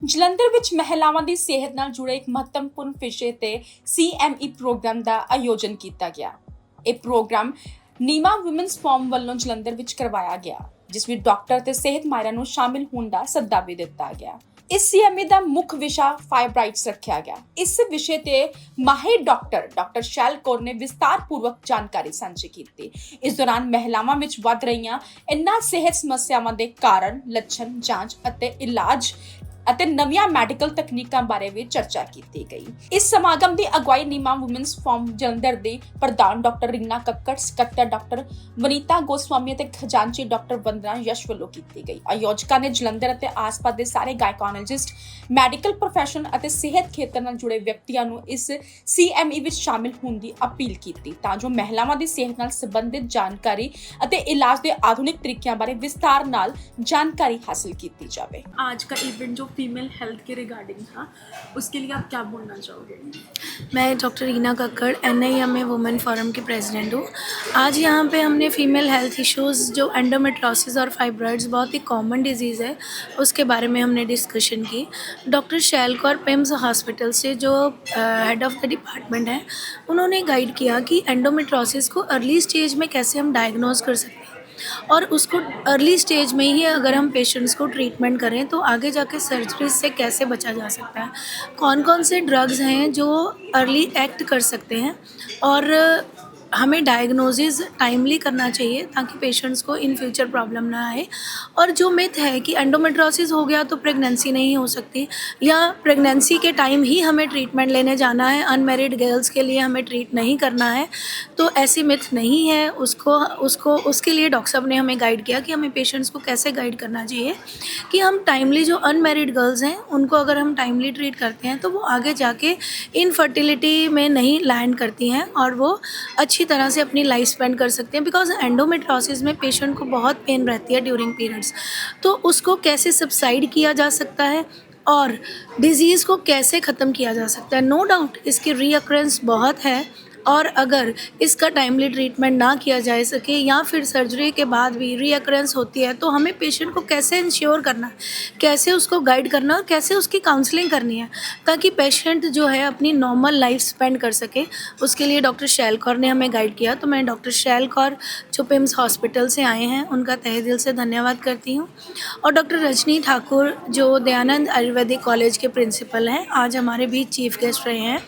ਜਲੰਧਰ ਵਿੱਚ ਮਹਿਲਾਵਾਂ ਦੀ ਸਿਹਤ ਨਾਲ ਜੁੜੇ ਇੱਕ ਮਹੱਤਵਪੂਰਨ ਵਿਸ਼ੇ ਤੇ CME ਪ੍ਰੋਗਰਾਮ ਦਾ ਆਯੋਜਨ ਕੀਤਾ ਗਿਆ। ਇਹ ਪ੍ਰੋਗਰਾਮ ਨੀਮਾ ਵੂਮਨਸ ਫੋਰਮ ਵੱਲੋਂ ਜਲੰਧਰ ਵਿੱਚ ਕਰਵਾਇਆ ਗਿਆ, ਜਿਸ ਵਿੱਚ ਡਾਕਟਰ ਤੇ ਸਿਹਤ ਮਾਹਿਰਾਂ ਨੂੰ ਸ਼ਾਮਿਲ ਹੋਣ ਦਾ ਸੱਦਾ ਵੀ ਦਿੱਤਾ ਗਿਆ। ਇਸ CME ਦਾ ਮੁੱਖ ਵਿਸ਼ਾ ਫਾਈਬਰਾਈਡਸ ਰੱਖਿਆ ਗਿਆ। ਇਸ ਵਿਸ਼ੇ ਤੇ ਮਾਹਿਰ ਡਾਕਟਰ ਸ਼ੈਲ ਕੌਰ ਨੇ ਵਿਸਤਾਰਪੂਰਵਕ ਜਾਣਕਾਰੀ ਸਾਂਝੀ ਕੀਤੀ। ਇਸ ਦੌਰਾਨ ਮਹਿਲਾਵਾਂ ਵਿੱਚ ਵੱਧ ਰਹੀਆਂ ਇਨ੍ਹਾਂ ਸਿਹਤ ਸਮੱਸਿਆਵਾਂ ਦੇ ਕਾਰਨ, ਲੱਛਣ, ਜਾਂਚ ਅਤੇ ਇਲਾਜ ਅਤੇ ਨਵੀਆਂ ਮੈਡੀਕਲ ਤਕਨੀਕਾਂ ਬਾਰੇ ਵੀ ਚਰਚਾ ਕੀਤੀ ਗਈ। ਇਸ ਸਮਾਗਮ ਦੀ ਅਗਵਾਈ ਨੀਮਾ ਵੂਮਨਸ ਫੋਰਮ ਜਲੰਧਰ ਦੇ ਪ੍ਰਧਾਨ ਡਾਕਟਰ ਰੀਨਾ ਕੱਕੜ, ਸਕੱਤਰ ਡਾਕਟਰ ਵਨੀਤਾ ਗੋਸਵਾਮੀ ਅਤੇ ਖਜ਼ਾਨਚੀ ਡਾਕਟਰ ਵੰਦਨਾ ਯਸ਼ ਵੱਲੋਂ ਕੀਤੀ ਗਈ। ਆਯੋਜਕਾਂ ਨੇ ਜਲੰਧਰ ਅਤੇ ਆਸ-ਪਾਸ ਦੇ ਸਾਰੇ ਗਾਇਨੋਕੋਲੋਜਿਸਟ, ਮੈਡੀਕਲ ਪ੍ਰੋਫੈਸ਼ਨ ਅਤੇ ਸਿਹਤ ਖੇਤਰ ਨਾਲ ਜੁੜੇ ਵਿਅਕਤੀਆਂ ਨੂੰ ਇਸ CME ਵਿੱਚ ਸ਼ਾਮਿਲ ਹੋਣ ਦੀ ਅਪੀਲ ਕੀਤੀ ਤਾਂ ਜੋ ਮਹਿਲਾਵਾਂ ਦੀ ਸਿਹਤ ਨਾਲ ਸੰਬੰਧਿਤ ਜਾਣਕਾਰੀ ਅਤੇ ਇਲਾਜ ਦੇ ਆਧੁਨਿਕ ਤਰੀਕਿਆਂ ਬਾਰੇ ਵਿਸਤਾਰ ਨਾਲ जानकारी हासिल की जाए। आज का इवेंट जो फीमेल हेल्थ के रिगार्डिंग था, उसके लिए आप क्या बोलना चाहोगे? मैं doctor Reena Kakkar NIMA women forum की प्रेसिडेंट हूँ। आज यहाँ पे हमने फ़ीमेल हेल्थ इश्यूज़ जो एंडोमेट्रोसिस और फाइब्रॉइड्स बहुत ही कॉमन डिजीज़ है, उसके बारे में हमने डिस्कशन की। डॉक्टर शैल कौर पिम्स हॉस्पिटल से जो हेड ऑफ़ द डिपार्टमेंट है, उन्होंने गाइड किया कि एंडोमेट्रोसिस को अर्ली स्टेज में कैसे हम डायग्नोज कर सकते हैं और उसको अर्ली स्टेज में ही अगर हम पेशेंट्स को ट्रीटमेंट करें तो आगे जाके सर्जरी से कैसे बचा जा सकता है। कौन कौन से ड्रग्स हैं जो अर्ली एक्ट कर सकते हैं और हमें डायग्नोसिस टाइमली करना चाहिए ताकि पेशेंट्स को इन फ्यूचर प्रॉब्लम ना आए। और जो मिथ है कि एंडोमेट्रोसिस हो गया तो प्रेगनेंसी नहीं हो सकती या प्रेगनेंसी के टाइम ही हमें ट्रीटमेंट लेने जाना है, अनमैरिड गर्ल्स के लिए हमें ट्रीट नहीं करना है, तो ऐसी मिथ नहीं है। उसके लिए डॉक्टर साहब ने हमें गाइड किया कि हमें पेशेंट्स को कैसे गाइड करना चाहिए कि हम टाइमली जो अनमैरिड गर्ल्स हैं उनको अगर हम टाइमली ट्रीट करते हैं तो वो आगे जाके इनफर्टिलिटी में नहीं लैंड करती हैं और वो अच्छी तरह से अपनी लाइफ स्पेंड कर सकते हैं। बिकॉज एंडोमेट्रोसिस में पेशेंट को बहुत पेन रहती है ड्यूरिंग पीरियड्स, तो उसको कैसे सबसाइड किया जा सकता है और डिज़ीज़ को कैसे ख़त्म किया जा सकता है। नो डाउट इसकी रीअक्रेंस बहुत है और अगर इसका टाइमली ट्रीटमेंट ना किया जा सके या फिर सर्जरी के बाद भी रीअक्रेंस होती है तो हमें पेशेंट को कैसे इंश्योर करना है, कैसे उसको गाइड करना और कैसे उसकी काउंसलिंग करनी है ताकि पेशेंट जो है अपनी नॉर्मल लाइफ स्पेंड कर सके। उसके लिए डॉक्टर शैल कौर ने हमें गाइड किया, तो मैं डॉक्टर शैल कौर जो पिम्स हॉस्पिटल से आए हैं उनका तहे दिल से धन्यवाद करती हूँ। और डॉक्टर रजनी ठाकुर जो दयानंद आयुर्वेदिक कॉलेज के प्रिंसिपल हैं, आज हमारे बीच चीफ गेस्ट रहे हैं,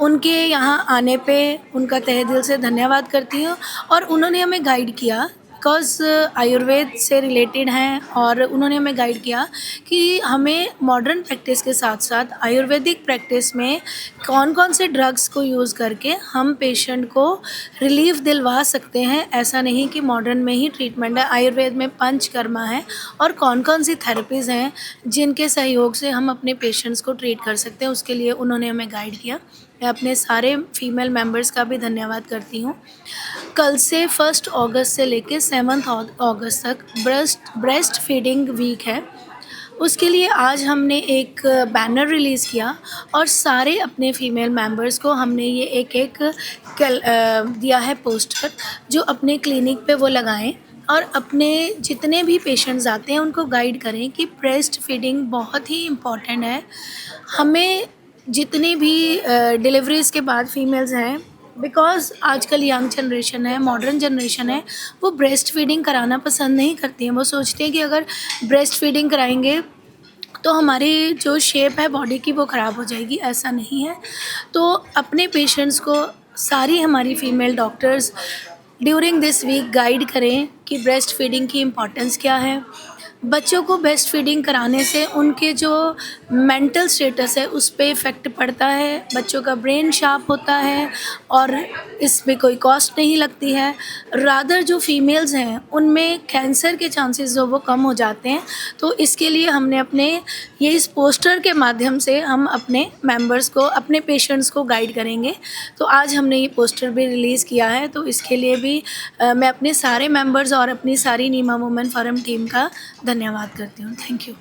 उनके यहाँ आने पे उनका तहे दिल से धन्यवाद करती हूँ। और उन्होंने हमें गाइड किया बिकॉज़ आयुर्वेद से रिलेटेड हैं और उन्होंने हमें गाइड किया कि हमें मॉडर्न प्रैक्टिस के साथ साथ आयुर्वेदिक प्रैक्टिस में कौन कौन से ड्रग्स को यूज़ करके हम पेशेंट को रिलीफ दिलवा सकते हैं। ऐसा नहीं कि मॉडर्न में ही ट्रीटमेंट है, आयुर्वेद में पंचकर्मा है और कौन कौन सी थेरेपीज़ हैं जिनके सहयोग से हम अपने पेशेंट्स को ट्रीट कर सकते हैं, उसके लिए उन्होंने हमें गाइड किया। मैं अपने सारे फीमेल मेंबर्स का भी धन्यवाद करती हूँ। कल से 1 अगस्त से लेकर 7 अगस्त तक ब्रेस्ट फीडिंग वीक है, उसके लिए आज हमने एक बैनर रिलीज़ किया और सारे अपने फ़ीमेल मेंबर्स को हमने ये एक दिया है पोस्टर जो अपने क्लिनिक पे वो लगाएं और अपने जितने भी पेशेंट्स आते हैं उनको गाइड करें कि ब्रेस्ट फीडिंग बहुत ही इम्पॉर्टेंट है। हमें जितनी भी डिलीवरीज़ के बाद फीमेल्स हैं, बिकॉज़ आजकल यंग जनरेशन है, मॉडर्न जनरेशन है, वो ब्रेस्ट फीडिंग कराना पसंद नहीं करती हैं। वो सोचते हैं कि अगर ब्रेस्ट फीडिंग कराएंगे तो हमारी जो शेप है बॉडी की वो ख़राब हो जाएगी। ऐसा नहीं है। तो अपने पेशेंट्स को सारी हमारी female doctors during this week guide करें कि ब्रेस्ट फीडिंग की इम्पॉर्टेंस क्या है। बच्चों को ब्रेस्ट फीडिंग कराने से उनके जो मेंटल स्टेटस है उस पे इफ़ेक्ट पड़ता है, बच्चों का ब्रेन शार्प होता है और इसमें कोई कॉस्ट नहीं लगती है। रादर जो फीमेल्स हैं उनमें कैंसर के चांसेस जो वो कम हो जाते हैं। तो इसके लिए हमने अपने ये इस पोस्टर के माध्यम से हम अपने मेंबर्स को, अपने पेशेंट्स को गाइड करेंगे। तो आज हमने ये पोस्टर भी रिलीज़ किया है, तो इसके लिए भी मैं अपने सारे मेंबर्स और अपनी सारी नीमा वुमेन फोरम टीम का धन्यवाद करती हूँ। Thank you.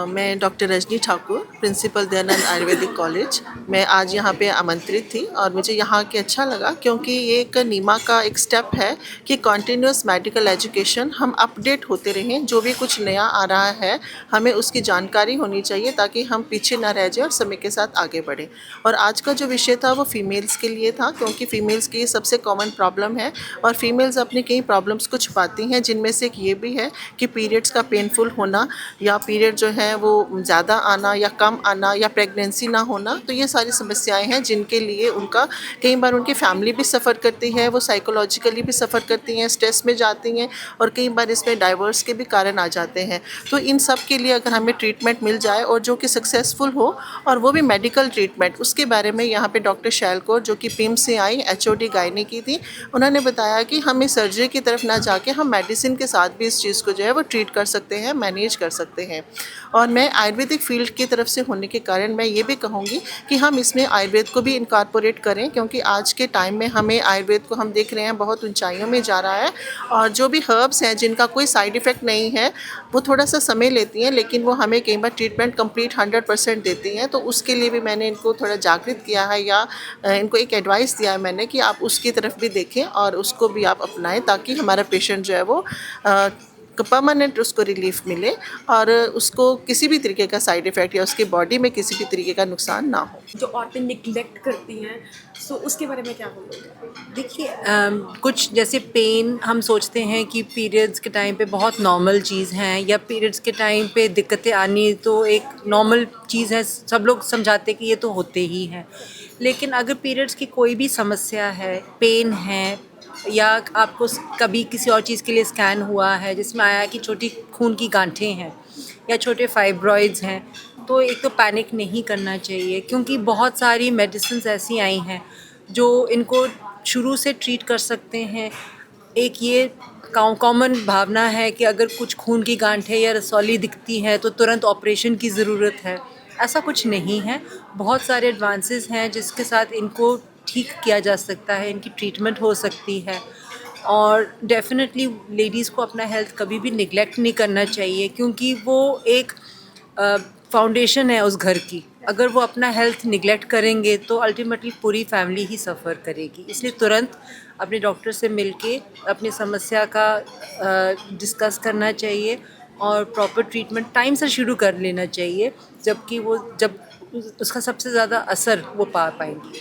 मैं doctor Rajni Thakur, principal Dayanand Ayurvedic college. मैं आज यहाँ पे आमंत्रित थी और मुझे यहाँ के अच्छा लगा क्योंकि ये एक नीमा का एक स्टेप है कि कॉन्टिन्यूस मेडिकल एजुकेशन हम अपडेट होते रहें। जो भी कुछ नया आ रहा है हमें उसकी जानकारी होनी चाहिए ताकि हम पीछे ना रह जाए और समय के साथ आगे बढ़ें। और आज का जो विषय था वो फीमेल्स के लिए था क्योंकि फीमेल्स की ये सबसे कॉमन प्रॉब्लम है और फीमेल्स अपनी कई प्रॉब्लम्स को छुपाती हैं, जिनमें से एक ये भी है कि पीरियड्स का पेनफुल होना या पीरियड जो है वो ज़्यादा आना या कम आना या प्रेगनेंसी ना होना। तो ये सारी समस्याएं हैं जिनके लिए उनका कई बार उनकी फैमिली भी सफ़र करती है, वो साइकोलॉजिकली भी सफ़र करती हैं, स्ट्रेस में जाती हैं और कई बार इसमें डाइवर्स के भी कारण आ जाते हैं। तो इन सब के लिए अगर हमें ट्रीटमेंट मिल जाए और जो कि सक्सेसफुल हो और वो भी मेडिकल ट्रीटमेंट, उसके बारे में यहाँ पे डॉक्टर शैल कौर जो कि पिम से आई, HOD गायनी की थी, उन्होंने बताया कि हमें सर्जरी की तरफ ना जाके हम मेडिसिन के साथ भी इस चीज़ को जो है वो ट्रीट कर सकते हैं, मैनेज कर सकते हैं। और मैं आयुर्वेदिक फील्ड की तरफ से होने के कारण मैं ये भी कहूँगी कि हम इसमें आयुर्वेद को भी इनकॉर्पोरेट करें क्योंकि आज के टाइम में हमें आयुर्वेद को हम देख रहे हैं बहुत ऊंचाइयों में जा रहा है और जो भी हर्ब्स हैं जिनका कोई साइड इफ़ेक्ट नहीं है वो थोड़ा सा समय लेती हैं लेकिन वो हमें कई बार ट्रीटमेंट कंप्लीट 100% देती हैं। तो उसके लिए भी मैंने इनको थोड़ा जागृत किया है या इनको एक एडवाइस दिया है मैंने कि आप उसकी तरफ भी देखें और उसको भी आप अपनाएं ताकि हमारा पेशेंट जो है वो परमानेंट उसको रिलीफ मिले और उसको किसी भी तरीके का साइड इफ़ेक्ट या उसकी बॉडी में किसी भी तरीके का नुकसान ना हो। जो औरतें निगलेक्ट करती हैं, सो उसके बारे में क्या बोलोगे? देखिए कुछ जैसे पेन हम सोचते हैं कि पीरियड्स के टाइम पे बहुत नॉर्मल चीज़ हैं या पीरियड्स के टाइम पे दिक्कतें आनी तो एक नॉर्मल चीज़ है, सब लोग समझाते कि ये तो होते ही हैं। लेकिन अगर पीरियड्स की कोई भी समस्या है, पेन है या आपको कभी किसी और चीज़ के लिए स्कैन हुआ है जिसमें आया कि छोटी खून की गांठें हैं या छोटे फाइब्रॉइड्स हैं, तो एक तो पैनिक नहीं करना चाहिए क्योंकि बहुत सारी मेडिसिन्स ऐसी आई हैं जो इनको शुरू से ट्रीट कर सकते हैं। एक ये कॉमन भावना है कि अगर कुछ खून की गांठें या रसौली दिखती है तो तुरंत ऑपरेशन की ज़रूरत है। ऐसा कुछ नहीं है, बहुत सारे एडवांसेस हैं जिसके साथ इनको ठीक किया जा सकता है, इनकी ट्रीटमेंट हो सकती है। और डेफिनेटली लेडीज़ को अपना हेल्थ कभी भी निगलेक्ट नहीं करना चाहिए क्योंकि वो एक फाउंडेशन है उस घर की। अगर वो अपना हेल्थ निगलेक्ट करेंगे तो अल्टीमेटली पूरी फैमिली ही सफ़र करेगी। इसलिए तुरंत अपने डॉक्टर से मिलके अपनी समस्या का डिस्कस करना चाहिए और प्रॉपर ट्रीटमेंट टाइम से शुरू कर लेना चाहिए जब उसका सबसे ज़्यादा असर वो पा पाएंगी।